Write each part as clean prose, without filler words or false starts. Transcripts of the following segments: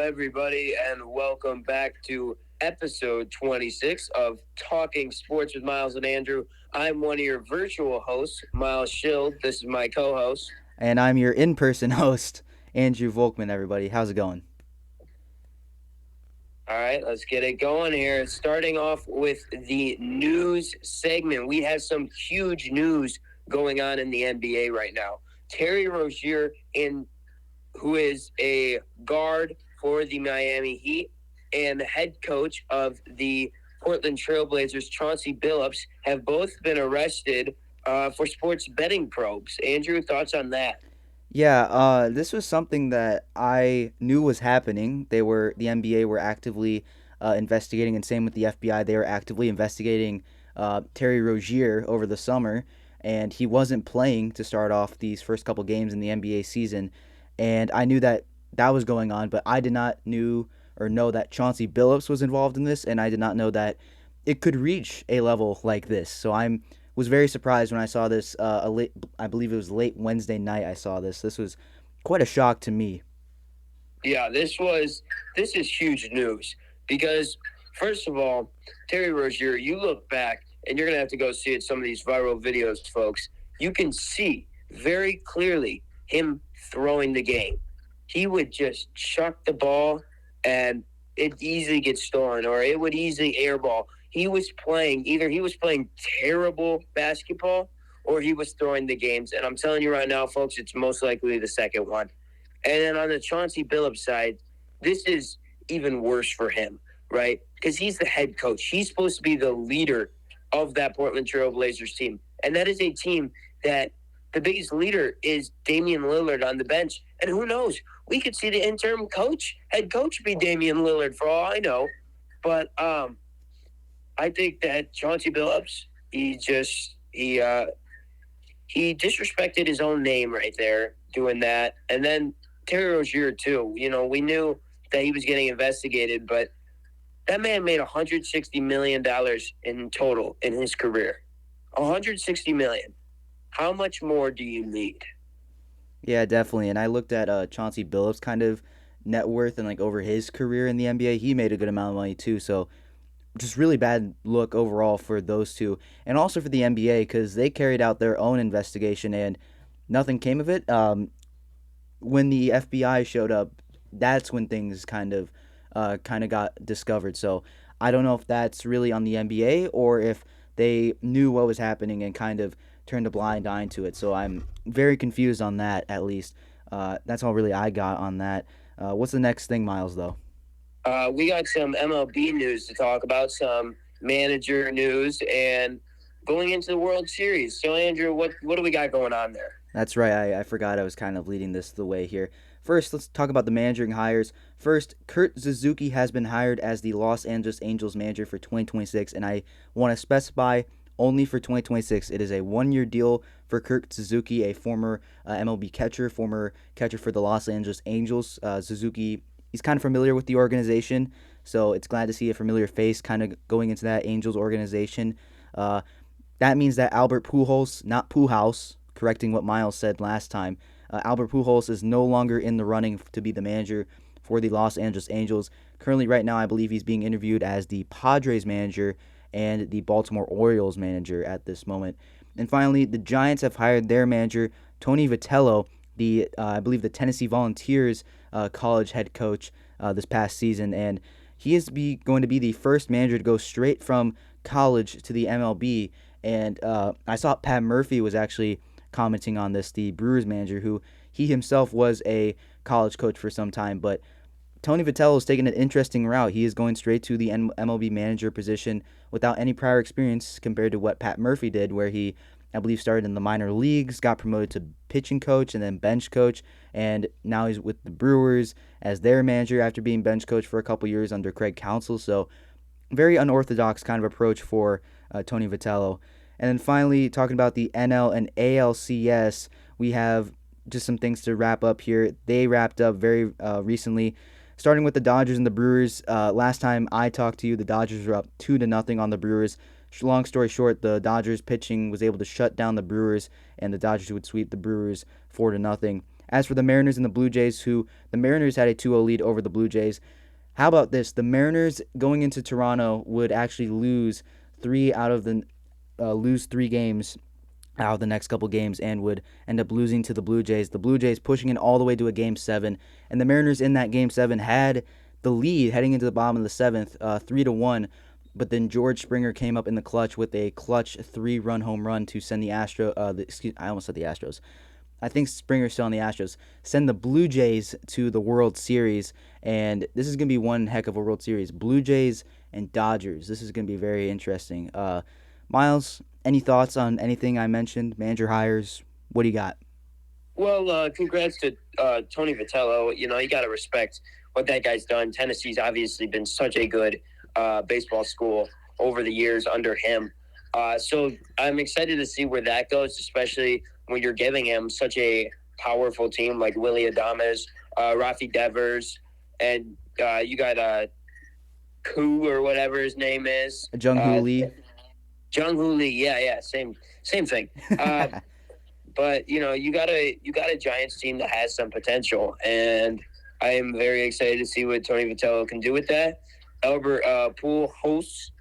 everybody, and welcome back to episode 26 of Talking Sports with Miles and Andrew. I'm one of your virtual hosts, Miles Schild. This is my co-host. And I'm your in-person host, Andrew Volkman, everybody. How's it going? All right, let's get it going here. Starting off with the news segment. We have some huge news going on in the NBA right now. Terry Rozier, who is a guard for the Miami Heat and head coach of the Portland Trailblazers, Chauncey Billups, have both been arrested for sports betting probes. Andrew, thoughts on that? Yeah, this was something that I knew was happening. The NBA were actively investigating, and same with the FBI. They were actively investigating Terry Rozier over the summer, and he wasn't playing to start off these first couple games in the NBA season. And I knew that that was going on, but I did not knew or know that Chauncey Billups was involved in this, and I did not know that it could reach a level like this. So I'm was very surprised when I saw this. I believe it was late Wednesday night. I saw this. This was quite a shock to me. Yeah, this is huge news because first of all, Terry Rozier, you look back and you're gonna have to go see it. Some of these viral videos, folks. You can see very clearly him throwing the game. He would just chuck the ball and it easily gets stolen, or it would easily airball. He was playing terrible basketball, or he was throwing the games. And I'm telling you right now, folks, it's most likely the second one. And then on the Chauncey Billups side, this is even worse for him, right? Because he's the head coach. He's supposed to be the leader of that Portland Trail Blazers team. And that is a team that the biggest leader is Damian Lillard on the bench. And who knows? We could see the interim head coach be Damian Lillard for all I know. But I think that Chauncey Billups, he disrespected his own name right there doing that. And then Terry Rozier too. You know, we knew that he was getting investigated, but that man made $160 million in total in his career. $160 million. How much more do you need? Yeah, definitely. And I looked at Chauncey Billups' kind of net worth and like over his career in the NBA. He made a good amount of money too. So just really bad look overall for those two, and also for the NBA because they carried out their own investigation and nothing came of it. When the FBI showed up, that's when things kind of got discovered. So I don't know if that's really on the NBA or if they knew what was happening and kind of turned a blind eye to it. So I'm very confused on that. At least that's all really I got on that. What's the next thing, Miles? Though. We got some MLB news to talk about, some manager news, and going into the World Series. So, Andrew, what do we got going on there? That's right. I forgot I was kind of leading this the way here. First, let's talk about the managing hires. First, Kurt Suzuki has been hired as the Los Angeles Angels manager for 2026, and I want to specify only for 2026. It is a one-year deal for Kurt Suzuki, a former MLB catcher, former catcher for the Los Angeles Angels. Suzuki, he's kind of familiar with the organization, so it's glad to see a familiar face kind of going into that Angels organization. Uh, that means that Albert Pujols, not Pujols, correcting what Miles said last time. Albert Pujols is no longer in the running to be the manager for the Los Angeles Angels. Currently, right now, I believe he's being interviewed as the Padres manager and the Baltimore Orioles manager at this moment. And finally, the Giants have hired their manager, Tony Vitello, I believe the Tennessee Volunteers college head coach this past season, and he is going to be the first manager to go straight from college to the MLB. And I saw Pat Murphy was actually commenting on this, the Brewers manager, who he himself was a college coach for some time. But Tony Vitello is taking an interesting route. He is going straight to the MLB manager position without any prior experience compared to what Pat Murphy did, where he, I believe, started in the minor leagues, got promoted to pitching coach and then bench coach, and now he's with the Brewers as their manager after being bench coach for a couple years under Craig Counsell. So very unorthodox kind of approach for Tony Vitello. And then finally, talking about the NL and ALCS, we have just some things to wrap up here. They wrapped up very recently, starting with the Dodgers and the Brewers. Last time I talked to you, the Dodgers were up 2-0 on the Brewers. Long story short, the Dodgers pitching was able to shut down the Brewers, and the Dodgers would sweep the Brewers 4-0. As for the Mariners and the Blue Jays, the Mariners had a 2-0 lead over the Blue Jays. How about this? The Mariners going into Toronto would actually lose lose 3 games out of the next couple games and would end up losing to the Blue Jays. The Blue Jays pushing it all the way to a Game 7, and the Mariners in that Game 7 had the lead heading into the bottom of the 7th, 3-1. But then George Springer came up in the clutch with a clutch 3-run home run to send the I almost said the Astros. I think Springer's still on the Astros. Send the Blue Jays to the World Series, and this is going to be one heck of a World Series. Blue Jays and Dodgers. This is going to be very interesting. Miles, any thoughts on anything I mentioned? Manager hires, what do you got? Well, congrats to Tony Vitello. You got to respect what that guy's done. Tennessee's obviously been such a good baseball school over the years under him. So I'm excited to see where that goes, especially when you're giving him such a powerful team like Willie Adames, Rafi Devers, and you got Koo or whatever his name is. Jung-Hoo Lee. Jung-Hoo Lee, yeah, same thing. But you got a Giants team that has some potential, and I am very excited to see what Tony Vitello can do with that. Albert Pujols,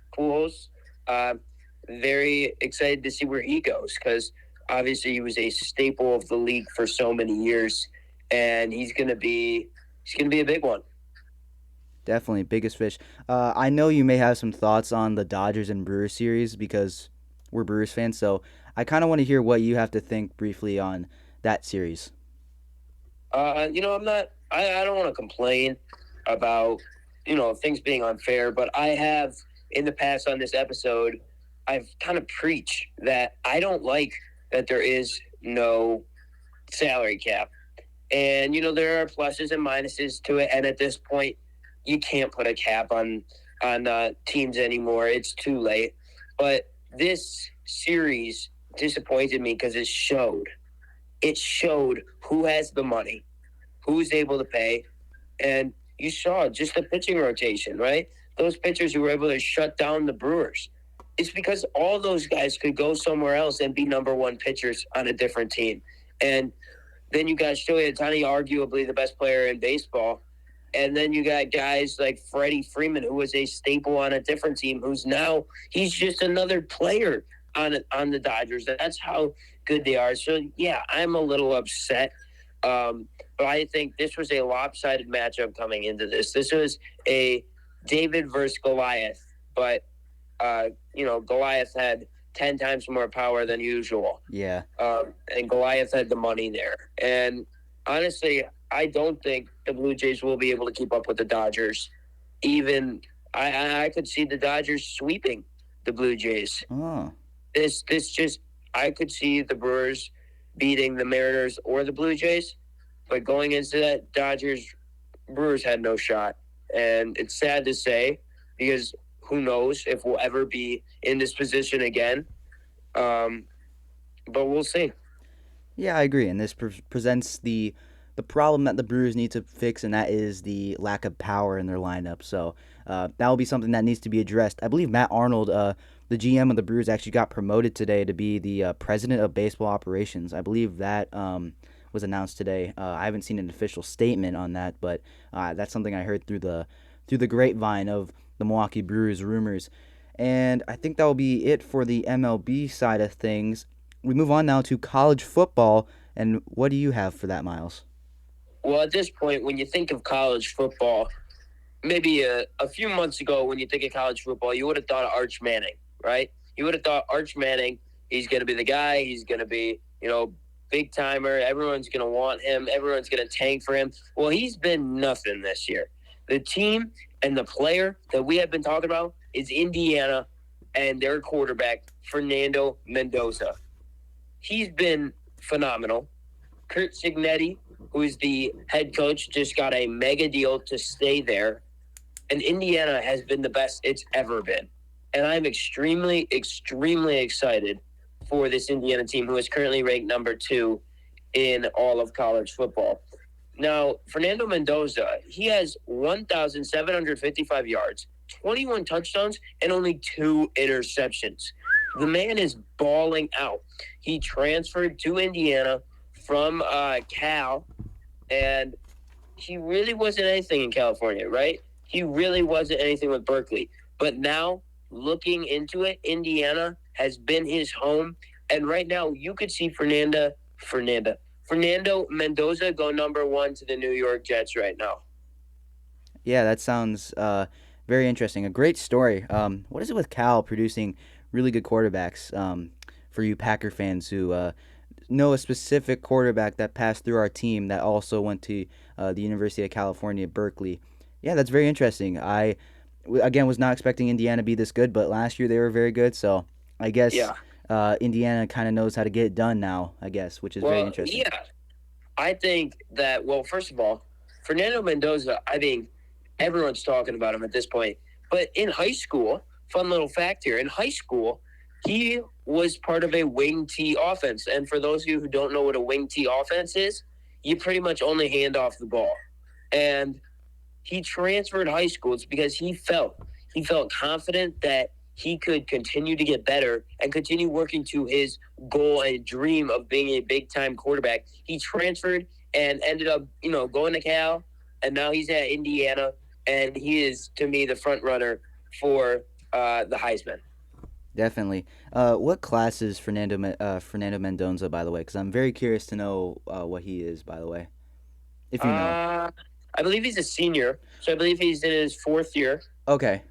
very excited to see where he goes, because obviously he was a staple of the league for so many years, and he's gonna be a big one. Definitely, biggest fish. I know you may have some thoughts on the Dodgers and Brewers series because we're Brewers fans, so I kind of want to hear what you have to think briefly on that series. I'm not. I don't want to complain about things being unfair, but I have in the past on this episode, I've kind of preached that I don't like that there is no salary cap, and there are pluses and minuses to it, and at this point, you can't put a cap on teams anymore. It's too late. But this series disappointed me because it showed who has the money, who's able to pay, and you saw just the pitching rotation, right? Those pitchers who were able to shut down the Brewers. It's because all those guys could go somewhere else and be number one pitchers on a different team. And then you got Shohei Ohtani, arguably the best player in baseball. And then you got guys like Freddie Freeman, who was a staple on a different team, he's just another player on the Dodgers. That's how good they are. So, yeah, I'm a little upset. But I think this was a lopsided matchup coming into this. This was a David versus Goliath. But, Goliath had 10 times more power than usual. Yeah. And Goliath had the money there. And honestly, I don't think the Blue Jays will be able to keep up with the Dodgers. Even I could see the Dodgers sweeping the Blue Jays. Oh. I could see the Brewers beating the Mariners or the Blue Jays, but going into that, Brewers had no shot. And it's sad to say because who knows if we'll ever be in this position again. But we'll see. Yeah, I agree. And this presents the problem that the Brewers need to fix, and that is the lack of power in their lineup. So that will be something that needs to be addressed. I believe Matt Arnold, the GM of the Brewers, actually got promoted today to be the president of baseball operations. I believe that was announced today. I haven't seen an official statement on that, but that's something I heard through the grapevine of the Milwaukee Brewers rumors. And I think that will be it for the MLB side of things. We move on now to college football, and what do you have for that, Miles? Well, at this point, when you think of college football, maybe a few months ago when you think of college football, you would have thought of Arch Manning, right? You would have thought Arch Manning, he's going to be the guy. He's going to be, big timer. Everyone's going to want him. Everyone's going to tank for him. Well, he's been nothing this year. The team and the player that we have been talking about is Indiana and their quarterback, Fernando Mendoza. He's been phenomenal. Kurt Cignetti, who is the head coach, just got a mega deal to stay there. And Indiana has been the best it's ever been. And I'm extremely, extremely excited for this Indiana team, who is currently ranked number 2 in all of college football. Now, Fernando Mendoza, he has 1,755 yards, 21 touchdowns, and only 2 interceptions. The man is balling out. He transferred to Indiana from Cal, and he really wasn't anything in California, right? He really wasn't anything with Berkeley. But now, looking into it, Indiana has been his home, and right now you could see Fernando Mendoza go number 1 to the New York Jets right now. Yeah, that sounds very interesting. A great story. What is it with Cal producing really good quarterbacks? For you Packer fans who know a specific quarterback that passed through our team that also went to the University of California, Berkeley. Yeah, that's very interesting. Again, was not expecting Indiana to be this good, but last year they were very good. So I guess Yeah. Indiana kind of knows how to get it done now, I guess, which is very Well, interesting. yeah. I think that, well, first of all, Fernando Mendoza, I think everyone's talking about him at this point. But in high school, fun little fact here, in high school, he was part of a wing T offense. And for those of you who don't know what a wing T offense is, you pretty much only hand off the ball. And he transferred high schools because he felt confident that he could continue to get better and continue working to his goal and dream of being a big time quarterback. He transferred and ended up, going to Cal, and now he's at Indiana, and he is to me the front runner for the Heisman. Definitely. What class is Fernando Mendoza, by the way? Because I'm very curious to know what he is, by the way, if you know. Uh, I believe he's a senior, so I believe he's in his 4th year. Okay.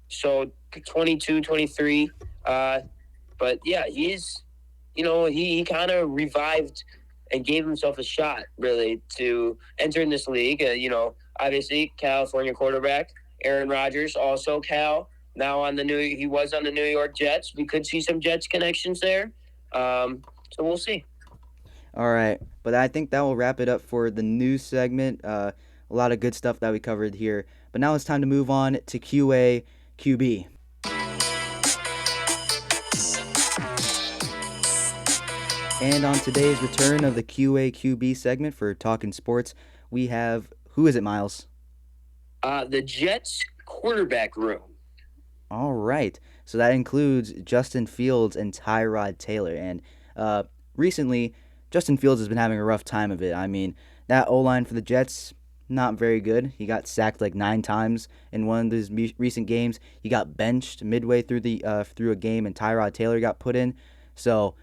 So 22, 23. But yeah, he kind of revived and gave himself a shot, really, to enter in this league. Obviously, California quarterback Aaron Rodgers, also Cal. Now he was on the New York Jets. We could see some Jets connections there. So we'll see. All right. But I think that will wrap it up for the news segment. A lot of good stuff that we covered here. But now it's time to move on to QA QB. And on today's return of the QA QB segment for Talkin Sports, we have, who is it, Miles? The Jets quarterback room. All right. So that includes Justin Fields and Tyrod Taylor. And recently, Justin Fields has been having a rough time of it. I mean, that O-line for the Jets, not very good. He got sacked like 9 times in one of his recent games. He got benched midway through a game, and Tyrod Taylor got put in. So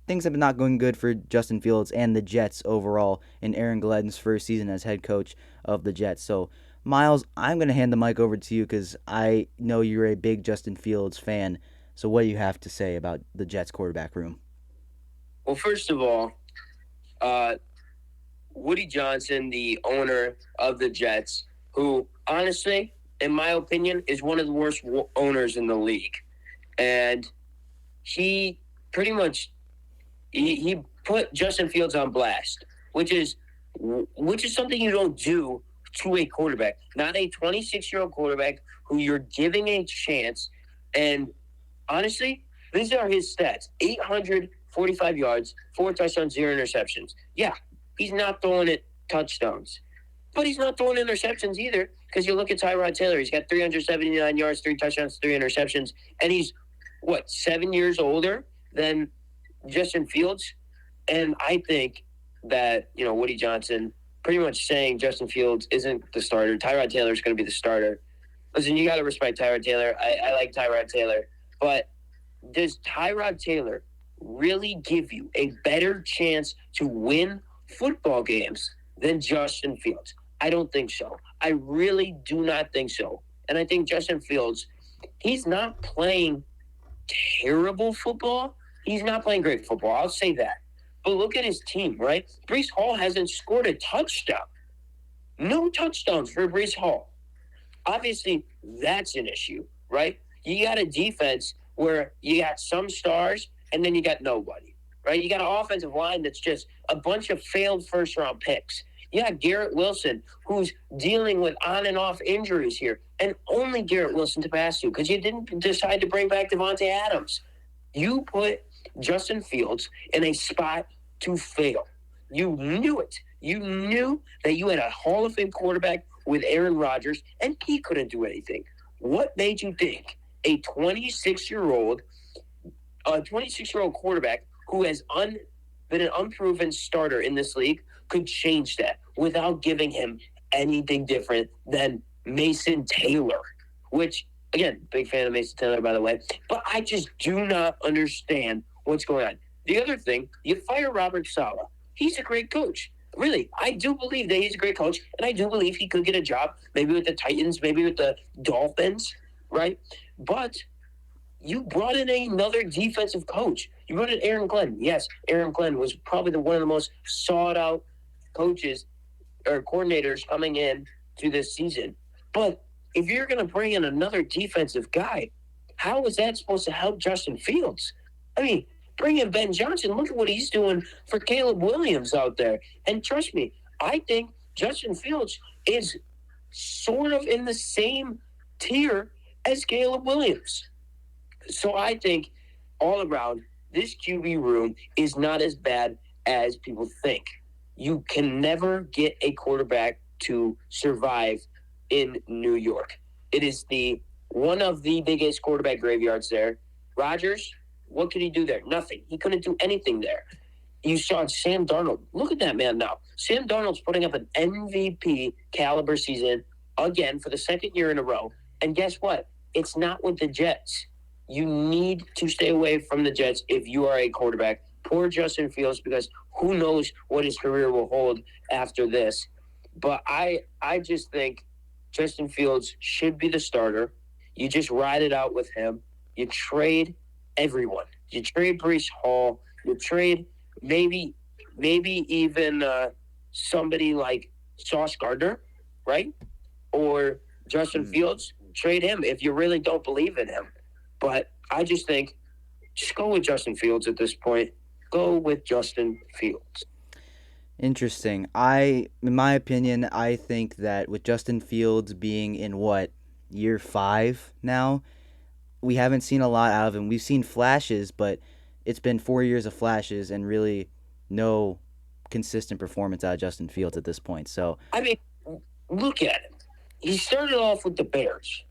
things have been not going good for Justin Fields and the Jets overall in Aaron Glen's first season as head coach of the Jets. So, Miles, I'm going to hand the mic over to you because I know you're a big Justin Fields fan. So what do you have to say about the Jets quarterback room? Well, first of all, Woody Johnson, the owner of the Jets, who honestly, in my opinion, is one of the worst owners in the league. And he pretty much he put Justin Fields on blast, which is something you don't do to a quarterback, not a 26-year-old quarterback who you're giving a chance. And honestly, these are his stats: 845 yards, 4 touchdowns, 0 interceptions. Yeah, he's not throwing it touchdowns, but he's not throwing interceptions either. Because you look at Tyrod Taylor, he's got 379 yards, 3 touchdowns, 3 interceptions, and he's 7 years older than Justin Fields. And I think that, Woody Johnson pretty much saying Justin Fields isn't the starter. Tyrod Taylor is going to be the starter. Listen, you got to respect Tyrod Taylor. I like Tyrod Taylor. But does Tyrod Taylor really give you a better chance to win football games than Justin Fields? I don't think so. I really do not think so. And I think Justin Fields, he's not playing terrible football. He's not playing great football. I'll say that. But look at his team, right? Breece Hall hasn't scored a touchdown. No touchdowns for Breece Hall. Obviously, that's an issue, right? You got a defense where you got some stars and then you got nobody, right? You got an offensive line that's just a bunch of failed first-round picks. You got Garrett Wilson, who's dealing with on and off injuries here, and only Garrett Wilson to pass to because you didn't decide to bring back Devontae Adams. You put Justin Fields in a spot to fail. You knew it. You knew that you had a Hall of Fame quarterback with Aaron Rodgers, and he couldn't do anything. What made you think a 26-year-old quarterback who has been an unproven starter in this league could change that? without giving him anything different than Mason Taylor, which, again, big fan of Mason Taylor, by the way, but I just do not understand what's going on. The other thing, you fire Robert Saleh. He's a great coach. Really, I do believe that he's a great coach, and I do believe he could get a job, maybe with the Titans, maybe with the Dolphins, right? But you brought in another defensive coach. You brought in Aaron Glenn. Yes, Aaron Glenn was probably one of the most sought-out coaches or coordinators coming in to this season. But if you're going to bring in another defensive guy, how is that supposed to help Justin Fields? I mean, bring in Ben Johnson. Look at what he's doing for Caleb Williams out there. And trust me, I think Justin Fields is sort of in the same tier as Caleb Williams. So I think all around, this QB room is not as bad as people think. You can never get a quarterback to survive in New York. It is one of the biggest quarterback graveyards there. Rodgers, what could he do there? Nothing. He couldn't do anything there. You saw Sam Darnold. Look at that man now. Sam Darnold's putting up an MVP caliber season again for the second year in a row. And guess what? It's not with the Jets. You need to stay away from the Jets if you are a quarterback. Poor Justin Fields, because who knows what his career will hold after this. But I just think Justin Fields should be the starter. You just ride it out with him. You trade everyone. You trade Breece Hall. You trade maybe even somebody like Sauce Gardner, right? Or Justin Fields. Trade him if you really don't believe in him. But I just think just go with Justin Fields at this point. Go with Justin Fields. Interesting. In my opinion, I think that with Justin Fields being in year 5 now, we haven't seen a lot out of him. We've seen flashes, but it's been 4 years of flashes and really no consistent performance out of Justin Fields at this point. So I mean, look at him. He started off with the Bears.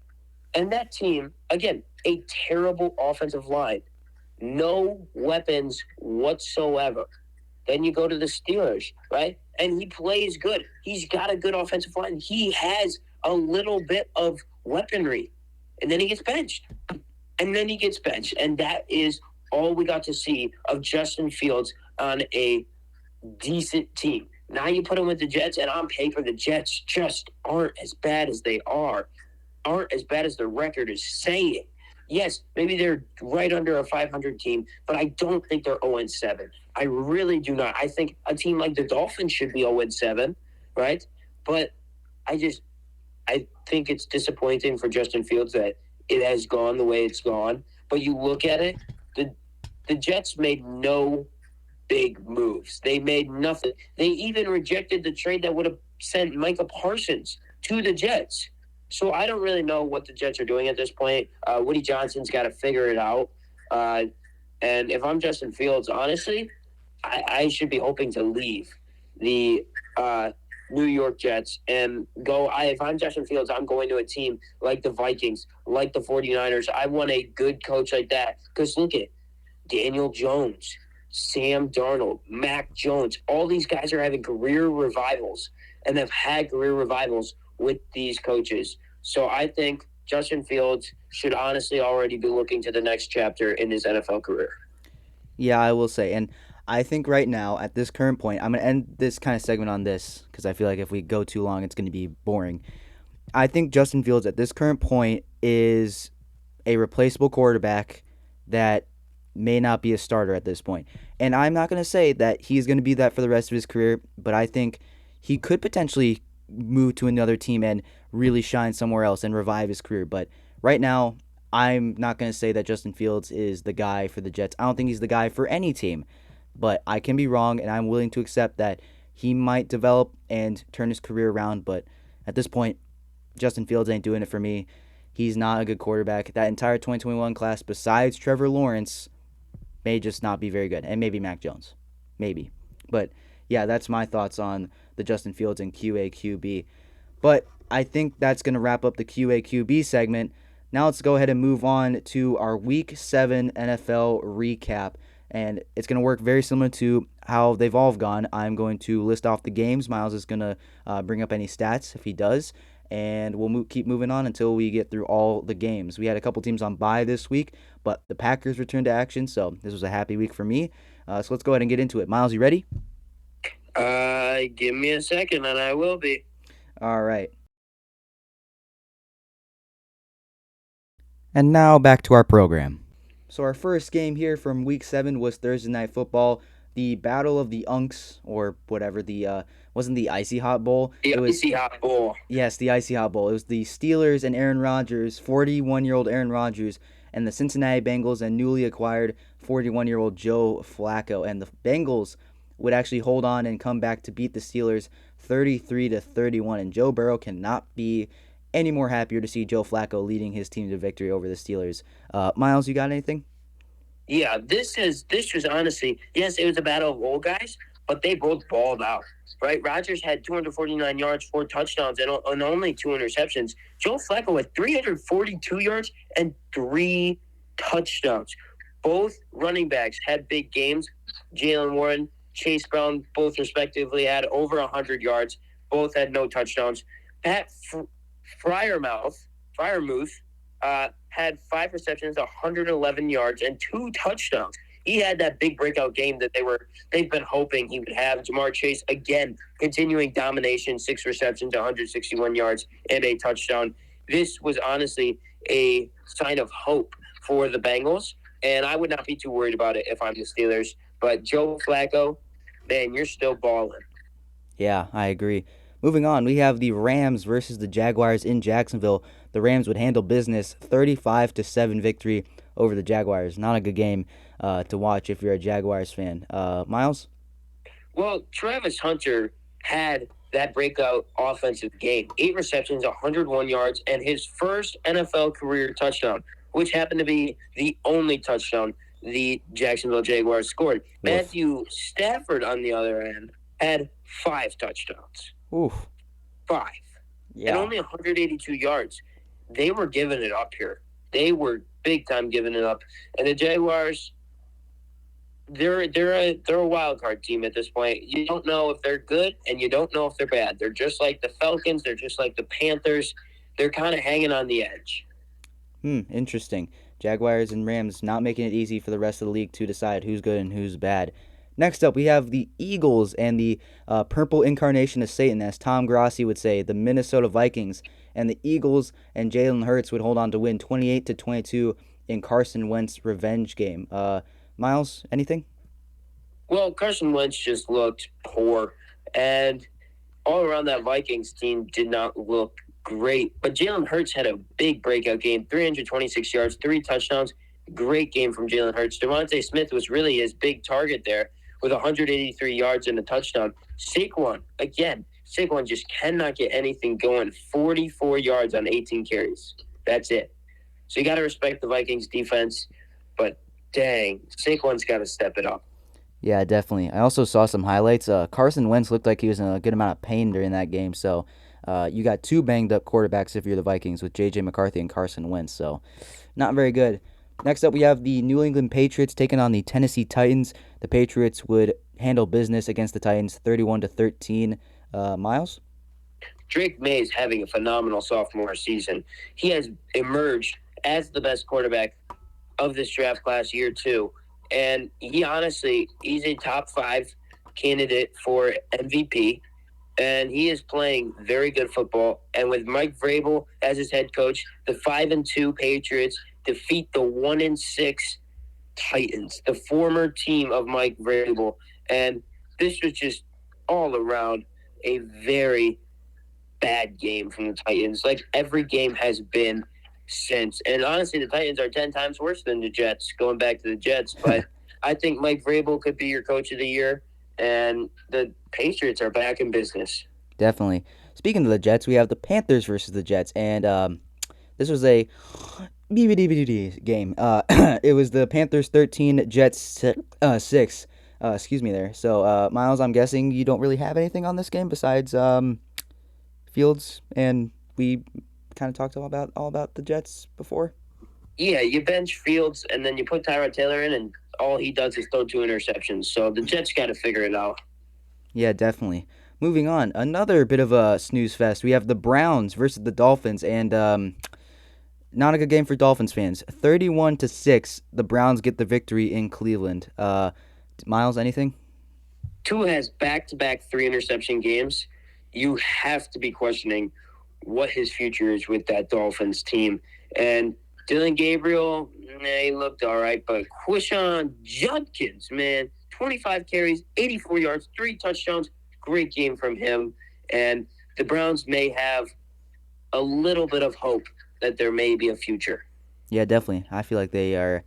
And that team, again, a terrible offensive line. No weapons whatsoever. Then you go to the Steelers, right? And he plays good. He's got a good offensive line. He has a little bit of weaponry. And then he gets benched. And that is all we got to see of Justin Fields on a decent team. Now you put him with the Jets, and on paper, the Jets just aren't as bad as they are. Aren't as bad as the record is saying. Yes, maybe they're right under a 500 team, but I don't think they're 0-7. I really do not. I think a team like the Dolphins should be 0-7, right? But I think it's disappointing for Justin Fields that it has gone the way it's gone. But you look at it, the Jets made no big moves. They made nothing. They even rejected the trade that would have sent Micah Parsons to the Jets. So I don't really know what the Jets are doing at this point. Woody Johnson's got to figure it out. And if I'm Justin Fields, honestly, I should be hoping to leave the New York Jets and go. If I'm Justin Fields, I'm going to a team like the Vikings, like the 49ers. I want a good coach like that. Because look at Daniel Jones, Sam Darnold, Mac Jones. All these guys are having career revivals and have had career revivals with these coaches. So I think Justin Fields should honestly already be looking to the next chapter in his NFL career. Yeah, I will say. And I think right now, at this current point, I'm going to end this kind of segment on this because I feel like if we go too long, it's going to be boring. I think Justin Fields at this current point is a replaceable quarterback that may not be a starter at this point. And I'm not going to say that he's going to be that for the rest of his career, but I think he could potentially move to another team and really shine somewhere else and revive his career. But right now, I'm not going to say that Justin Fields is the guy for the Jets. I don't think he's the guy for any team. But I can be wrong, and I'm willing to accept that he might develop and turn his career around. But at this point, Justin Fields ain't doing it for me. He's not a good quarterback. That entire 2021 class, besides Trevor Lawrence, may just not be very good. And maybe Mac Jones. Maybe. But yeah, that's my thoughts on the Justin Fields and QA/QB. But I think that's going to wrap up the QA/QB segment. Now let's go ahead and move on to our Week 7 NFL recap. And it's going to work very similar to how they've all gone. I'm going to list off the games. Miles is going to bring up any stats if he does. And we'll keep moving on until we get through all the games. We had a couple teams on bye this week, but the Packers returned to action, so this was a happy week for me. So let's go ahead and get into it. Miles, you ready? Give me a second, and I will be. All right. And now back to our program. So our first game here from Week 7 was Thursday Night Football, the Battle of the Unks, or whatever. The wasn't the Icy Hot Bowl. The Icy Hot Bowl. Yes, the Icy Hot Bowl. It was the Steelers and Aaron Rodgers, 41-year-old Aaron Rodgers, and the Cincinnati Bengals and newly acquired 41-year-old Joe Flacco. And the Bengals would actually hold on and come back to beat the Steelers 33-31. And Joe Burrow cannot be any more happier to see Joe Flacco leading his team to victory over the Steelers. Miles, you got anything? Yeah, this was honestly, yes, it was a battle of old guys, but they both balled out. Right? Rodgers had 249 yards, 4 touchdowns, and only 2 interceptions. Joe Flacco had 342 yards and 3 touchdowns. Both running backs had big games. Jalen Warren, Chase Brown, both respectively had over 100 yards. Both had no touchdowns. Pat Fryermuth had 5 receptions, 111 yards, and 2 touchdowns. He had that big breakout game that they've been hoping he would have. Jamar Chase, again, continuing domination, 6 receptions, 161 yards, and a touchdown. This was honestly a sign of hope for the Bengals, and I would not be too worried about it if I'm the Steelers. But Joe Flacco, man, you're still balling. Yeah, I agree. Moving on, we have the Rams versus the Jaguars in Jacksonville. The Rams would handle business, 35-7 victory over the Jaguars. Not a good game to watch if you're a Jaguars fan. Miles? Well, Travis Hunter had that breakout offensive game. 8 receptions, 101 yards, and his first NFL career touchdown, which happened to be the only touchdown the Jacksonville Jaguars scored. Oof. Matthew Stafford, on the other end, had 5 touchdowns. Oof. 5. Yeah. And only 182 yards. They were giving it up here. They were big time giving it up. And the Jaguars, they're a wild card team at this point. You don't know if they're good and you don't know if they're bad. They're just like the Falcons. They're just like the Panthers. They're kind of hanging on the edge. Interesting. Jaguars and Rams not making it easy for the rest of the league to decide who's good and who's bad. Next up, we have the Eagles and the purple incarnation of Satan, as Tom Grossi would say, the Minnesota Vikings. And the Eagles and Jalen Hurts would hold on to win 28-22 in Carson Wentz's revenge game. Miles, anything? Well, Carson Wentz just looked poor, and all around that Vikings team did not look great. But Jalen Hurts had a big breakout game, 326 yards, 3 touchdowns. Great game from Jalen Hurts. Devontae Smith was really his big target there with 183 yards and a touchdown. Saquon just cannot get anything going. 44 yards on 18 carries. That's it. So you got to respect the Vikings defense, but dang, Saquon's got to step it up. Yeah, definitely. I also saw some highlights. Carson Wentz looked like he was in a good amount of pain during that game. So you got 2 banged-up quarterbacks if you're the Vikings with J.J. McCarthy and Carson Wentz. So not very good. Next up, we have the New England Patriots taking on the Tennessee Titans. The Patriots would handle business against the Titans 31-13. Miles? Drake May is having a phenomenal sophomore season. He has emerged as the best quarterback of this draft class year 2. And he's a top 5 candidate for MVP. And he is playing very good football. And with Mike Vrabel as his head coach, the 5-2 Patriots defeat the 1-6 Titans, the former team of Mike Vrabel. And this was just all around a very bad game from the Titans, like every game has been since. And honestly, the Titans are 10 times worse than the Jets, going back to the Jets. But I think Mike Vrabel could be your coach of the year, and the Patriots are back in business. Definitely. Speaking of the Jets, we have the Panthers versus the Jets, and this was a game. It was the Panthers 13, Jets 6. Excuse me there. So, Miles, I'm guessing you don't really have anything on this game besides Fields, and we kind of talked all about the Jets before. Yeah, you bench Fields and then you put Tyrod Taylor in, and all he does is throw 2 interceptions. So the Jets got to figure it out. Yeah, definitely. Moving on, another bit of a snooze fest. We have the Browns versus the Dolphins, and not a good game for Dolphins fans. 31-6, the Browns get the victory in Cleveland. Miles, anything? Tua has back-to-back 3 interception games. You have to be questioning what his future is with that Dolphins team. And Dylan Gabriel, he looked all right, but Quishon Judkins, man, 25 carries, 84 yards, 3 touchdowns. Great game from him. And the Browns may have a little bit of hope that there may be a future. Yeah, definitely. I feel like they are.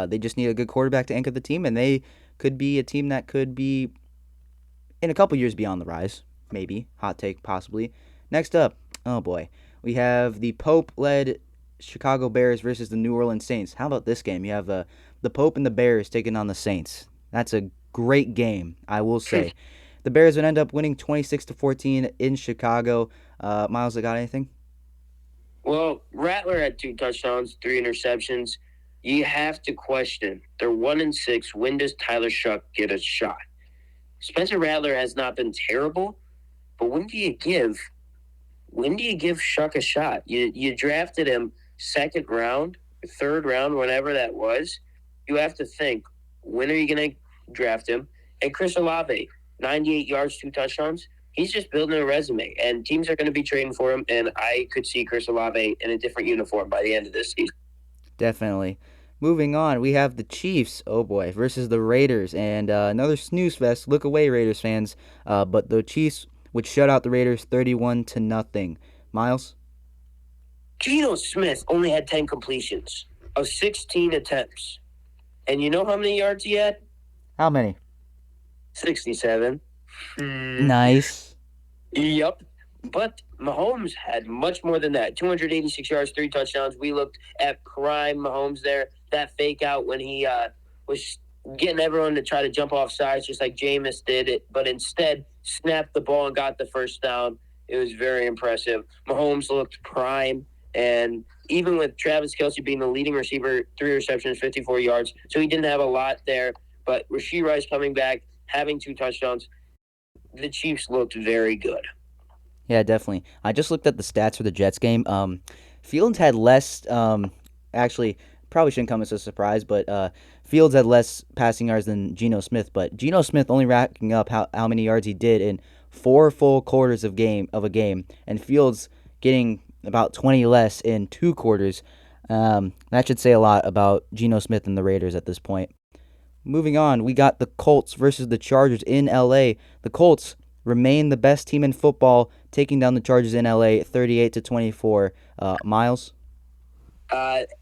They just need a good quarterback to anchor the team, and they could be a team that could be in a couple years beyond the rise. Maybe hot take, possibly. Next up, oh boy, we have the Pope-led Chicago Bears versus the New Orleans Saints. How about this game? You have the Pope and the Bears taking on the Saints. That's a great game, I will say. The Bears would end up winning 26-14 in Chicago. Miles, I got anything? Well, Rattler had 2 touchdowns, 3 interceptions. You have to question. They're 1-6. When does Tyler Shuck get a shot? Spencer Rattler has not been terrible, but when do you give Shuck a shot? You drafted him second round, third round, whenever that was. You have to think, when are you going to draft him? And Chris Olave, 98 yards, 2 touchdowns. He's just building a resume, and teams are going to be trading for him. And I could see Chris Olave in a different uniform by the end of this season. Definitely. Moving on, we have the Chiefs, oh boy, versus the Raiders, and another snooze fest. Look away, Raiders fans. But the Chiefs would shut out the Raiders 31-0. Miles? Geno Smith only had 10 completions of 16 attempts. And you know how many yards he had? How many? 67. Nice. Yep. But Mahomes had much more than that. 286 yards, 3 touchdowns. We looked at prime Mahomes there. That fake out when he was getting everyone to try to jump off sides just like Jameis did it, but instead snapped the ball and got the first down. It was very impressive. Mahomes looked prime. And even with Travis Kelce being the leading receiver, 3 receptions, 54 yards. So he didn't have a lot there. But Rashee Rice coming back, having 2 touchdowns, the Chiefs looked very good. Yeah, definitely. I just looked at the stats for the Jets game. Fields had less. Actually, probably shouldn't come as a surprise, but Fields had less passing yards than Geno Smith. But Geno Smith only racking up how many yards he did in 4 full quarters of a game, and Fields getting about 20 less in 2 quarters. That should say a lot about Geno Smith and the Raiders at this point. Moving on, we got the Colts versus the Chargers in LA. The Colts remain the best team in football, taking down the Chargers in LA 38-24. Miles?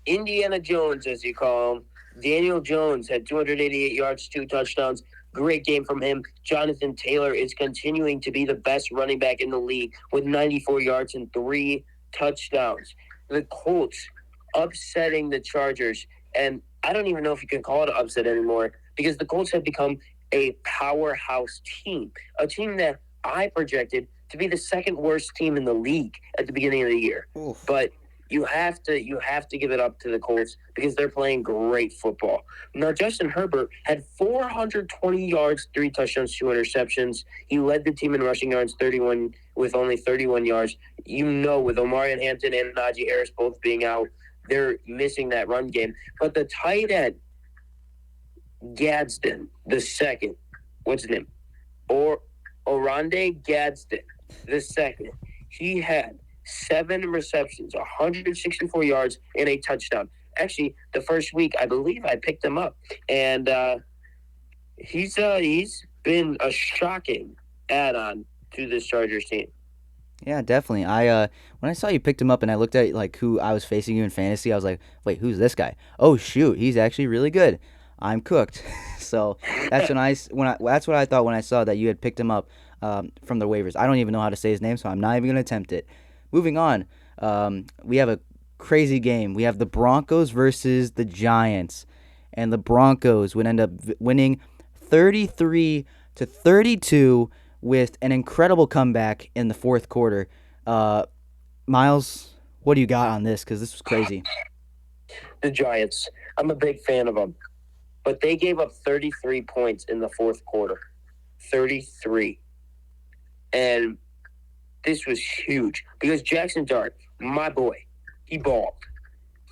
Indiana Jones, as you call him. Daniel Jones had 288 yards, 2 touchdowns. Great game from him. Jonathan Taylor is continuing to be the best running back in the league with 94 yards and 3 touchdowns. The Colts upsetting the Chargers. And I don't even know if you can call it an upset anymore because the Colts have become a powerhouse team, a team that I projected to be the second worst team in the league at the beginning of the year. Oof. But you have to give it up to the Colts because they're playing great football. Now, Justin Herbert had 420 yards, 3 touchdowns, 2 interceptions. He led the team in rushing yards, 31 with only 31 yards. With Omarion Hampton and Najee Harris both being out, they're missing that run game. But the tight end, Gadsden, the second, what's his name? Oronde Gadsden, the second. He had 7 receptions, 164 yards, and a touchdown. Actually, the first week, I believe I picked him up. And he's been a shocking add-on to this Chargers team. Yeah, definitely. When I saw you picked him up and I looked at like who I was facing you in fantasy, I was like, wait, who's this guy? Oh shoot, he's actually really good. I'm cooked. So that's what I thought when I saw that you had picked him up from the waivers. I don't even know how to say his name, so I'm not even gonna attempt it. Moving on, we have a crazy game. We have the Broncos versus the Giants, and the Broncos would end up winning 33-32 with an incredible comeback in the fourth quarter. Miles, what do you got on this? Because this was crazy. The Giants. I'm a big fan of them. But they gave up 33 points in the fourth quarter. 33. And this was huge because Jackson Dart, my boy, he balled.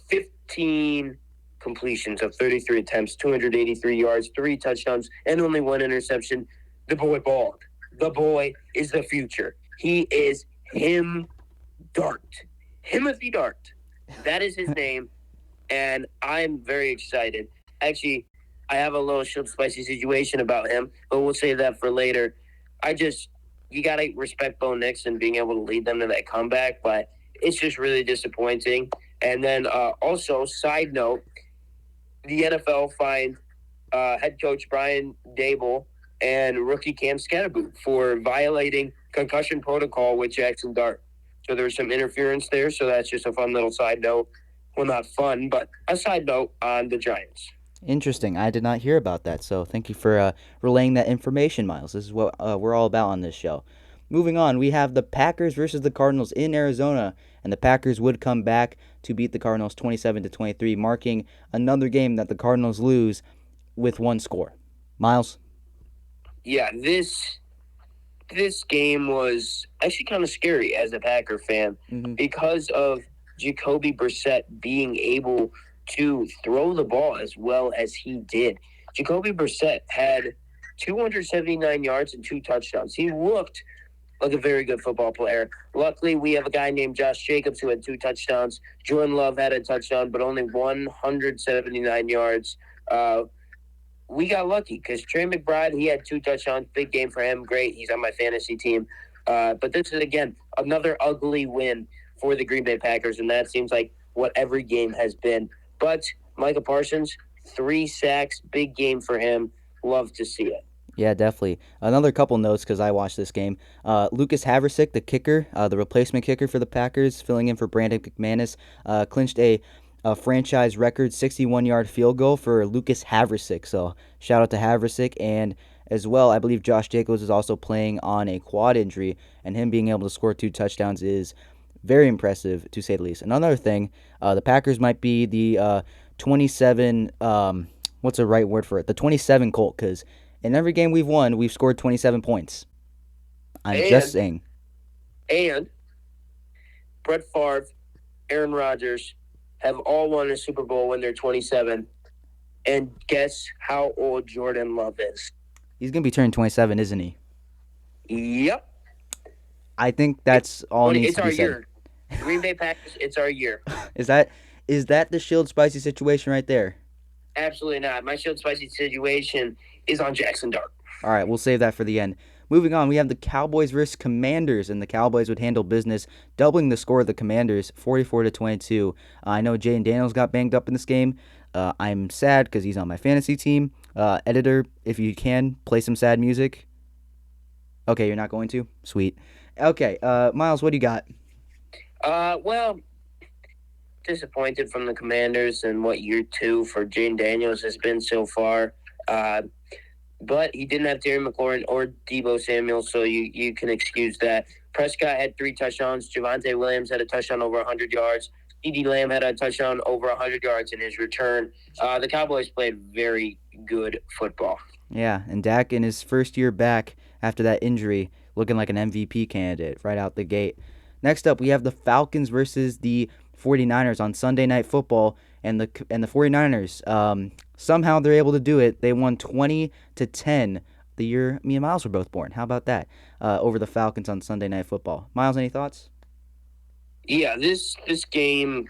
15 completions of 33 attempts, 283 yards, 3 touchdowns, and only 1 interception. The boy balled. The boy is the future. He is him Dart. Timothy Dart. That is his name, and I'm very excited. Actually, I have a little short, spicy situation about him, but we'll save that for later. You got to respect Bo Nix and being able to lead them to that comeback, but it's just really disappointing. And then also, side note, the NFL fined head coach Brian Dable and rookie Cam Scatterboot for violating concussion protocol with Jackson Dart. So there was some interference there, so that's just a fun little side note. Well, not fun, but a side note on the Giants. Interesting. I did not hear about that, so thank you for relaying that information, Miles. This is what we're all about on this show. Moving on, we have the Packers versus the Cardinals in Arizona, and the Packers would come back to beat the Cardinals 27-23, marking another game that the Cardinals lose with one score. Miles? Yeah, this game was actually kind of scary as a Packer fan because of Jacoby Brissett being able to throw the ball as well as he did. Jacoby Brissett had 279 yards and 2 touchdowns. He looked like a very good football player. Luckily, we have a guy named Josh Jacobs who had 2 touchdowns. Jordan Love had a touchdown, but only 179 yards. We got lucky because Trey McBride, he had 2 touchdowns. Big game for him. Great. He's on my fantasy team. But this is, again, another ugly win for the Green Bay Packers, and that seems like what every game has been. But Micah Parsons, 3 sacks, big game for him. Love to see it. Yeah, definitely. Another couple notes because I watched this game. Lucas Haversick, the kicker, the replacement kicker for the Packers, filling in for Brandon McManus, clinched a franchise record 61-yard field goal for Lucas Haversick. So shout out to Haversick. And as well, I believe Josh Jacobs is also playing on a quad injury, and him being able to score 2 touchdowns is very impressive, to say the least. Another thing, the Packers might be the 27, what's the right word for it? The 27 Colt, because in every game we've won, we've scored 27 points. I'm just saying. And Brett Favre, Aaron Rodgers have all won a Super Bowl when they're 27. And guess how old Jordan Love is? He's going to be turning 27, isn't he? Yep. I think that's all needs to be said. It's our year. Green Bay Packers, it's our year. Is that the Shield Spicy situation right there? Absolutely not. My Shield Spicy situation is on Jackson Dart. All right, we'll save that for the end. Moving on, we have the Cowboys versus Commanders, and the Cowboys would handle business, doubling the score of the Commanders, 44-22. I know Jaden Daniels got banged up in this game. I'm sad because he's on my fantasy team. Editor, if you can, play some sad music. Okay, you're not going to? Sweet. Okay, Miles, what do you got? Well, disappointed from the Commanders and what year 2 for Jaden Daniels has been so far. But he didn't have Terry McLaurin or Deebo Samuel, so you can excuse that. Prescott had 3 touchdowns. Javonte Williams had a touchdown over 100 yards. CeeDee Lamb had a touchdown over 100 yards in his return. The Cowboys played very good football. Yeah, and Dak in his first year back after that injury, looking like an MVP candidate right out the gate. Next up, we have the Falcons versus the 49ers on Sunday Night Football, and the 49ers, somehow they're able to do it. They won 20-10 the year me and Miles were both born. How about that? Over the Falcons on Sunday Night Football. Miles, any thoughts? Yeah, this game,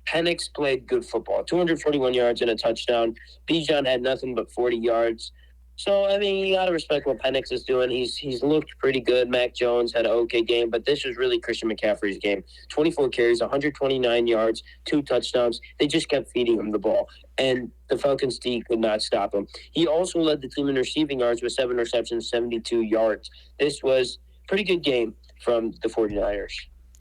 Penix played good football. 241 yards and a touchdown. Bijan had nothing but 40 yards. So, I mean, you got to respect what Penix is doing. He's looked pretty good. Mac Jones had an okay game, but this was really Christian McCaffrey's game. 24 carries, 129 yards, 2 touchdowns. They just kept feeding him the ball, and the Falcons' D could not stop him. He also led the team in receiving yards with 7 receptions, 72 yards. This was a pretty good game from the 49ers.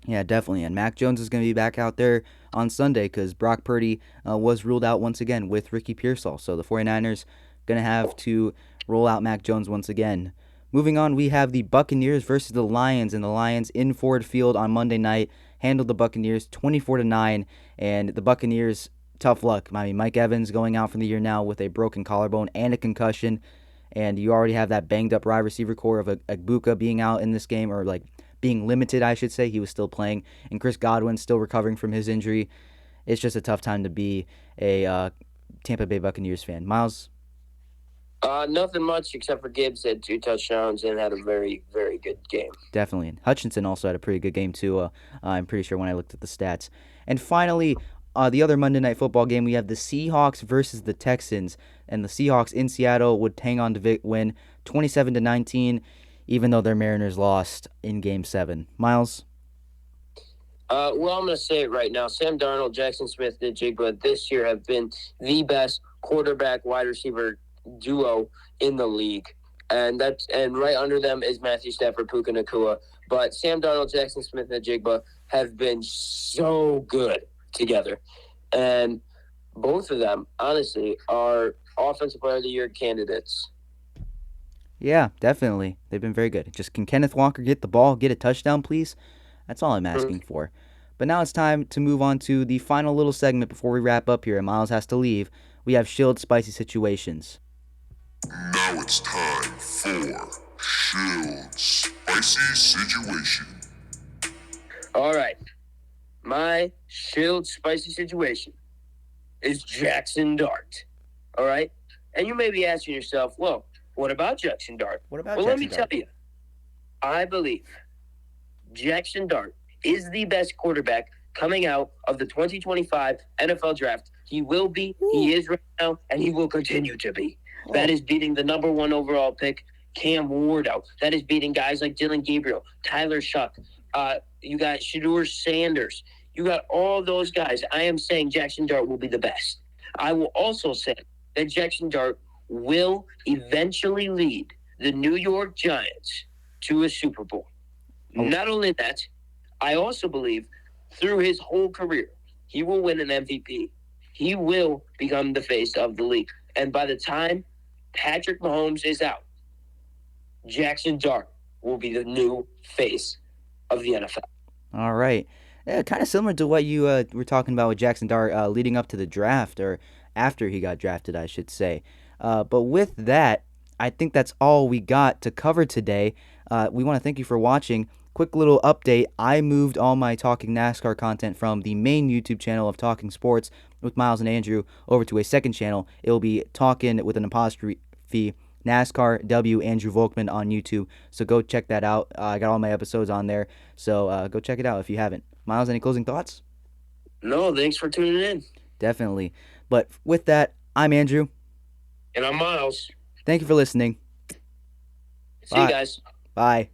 Yeah, definitely. And Mac Jones is going to be back out there on Sunday because Brock Purdy was ruled out once again with Ricky Pearsall. So the 49ers going to have to roll out Mac Jones once again. Moving on, we have the Buccaneers versus the Lions, and the Lions in Ford Field on Monday night handled the Buccaneers 24-9, and the Buccaneers tough luck. I mean, Mike Evans going out for the year now with a broken collarbone and a concussion, and you already have that banged up wide receiver core of Agbuka being out in this game, or like being limited, I should say. He was still playing, and Chris Godwin still recovering from his injury. It's just a tough time to be a Tampa Bay Buccaneers fan. Miles? Nothing much except for Gibbs had 2 touchdowns and had a very, very good game. Definitely. And Hutchinson also had a pretty good game, too, I'm pretty sure when I looked at the stats. And finally, the other Monday Night Football game, we have the Seahawks versus the Texans. And the Seahawks in Seattle would hang on to win 27-19, even though their Mariners lost in Game 7. Miles? Well, I'm going to say it right now. Sam Darnold, Jackson Smith, and Jigba this year have been the best quarterback wide receiver duo in the league. And right under them is Matthew Stafford, Puka Nacua. But Sam Darnold, Jackson Smith, and Jigba have been so good together. And both of them, honestly, are Offensive Player of the Year candidates. Yeah, definitely. They've been very good. Just can Kenneth Walker get the ball, get a touchdown, please? That's all I'm asking for. But now it's time to move on to the final little segment before we wrap up here and Miles has to leave. We have Shield Spicy Situations. Now it's time for Shield Spicy Situation. All right. My Shield Spicy Situation is Jackson Dart. All right? And you may be asking yourself, well, what about Jackson Dart? Let me tell you. I believe Jackson Dart is the best quarterback coming out of the 2025 NFL Draft. He will be, he is right now, and he will continue to be. That is beating the number 1 overall pick, Cam Wardo. That is beating guys like Dylan Gabriel, Tyler Shuck. You got Shedeur Sanders. You got all those guys. I am saying Jackson Dart will be the best. I will also say that Jackson Dart will eventually lead the New York Giants to a Super Bowl. Not only that, I also believe through his whole career, he will win an MVP. He will become the face of the league. And by the time Patrick Mahomes is out, Jackson Dart will be the new face of the NFL. All right. Yeah, kind of similar to what you were talking about with Jackson Dart leading up to the draft, or after he got drafted, I should say. But with that, I think that's all we got to cover today. We want to thank you for watching. Quick little update. I moved all my Talking NASCAR content from the main YouTube channel of Talking Sports with Miles and Andrew over to a second channel. It will be Talkin with an apostrophe NASCAR W Andrew Volkman on YouTube. So go check that out. I got all my episodes on there. So go check it out if you haven't. Miles, any closing thoughts? No, thanks for tuning in. Definitely. But with that, I'm Andrew. And I'm Miles. Thank you for listening. See you guys. Bye.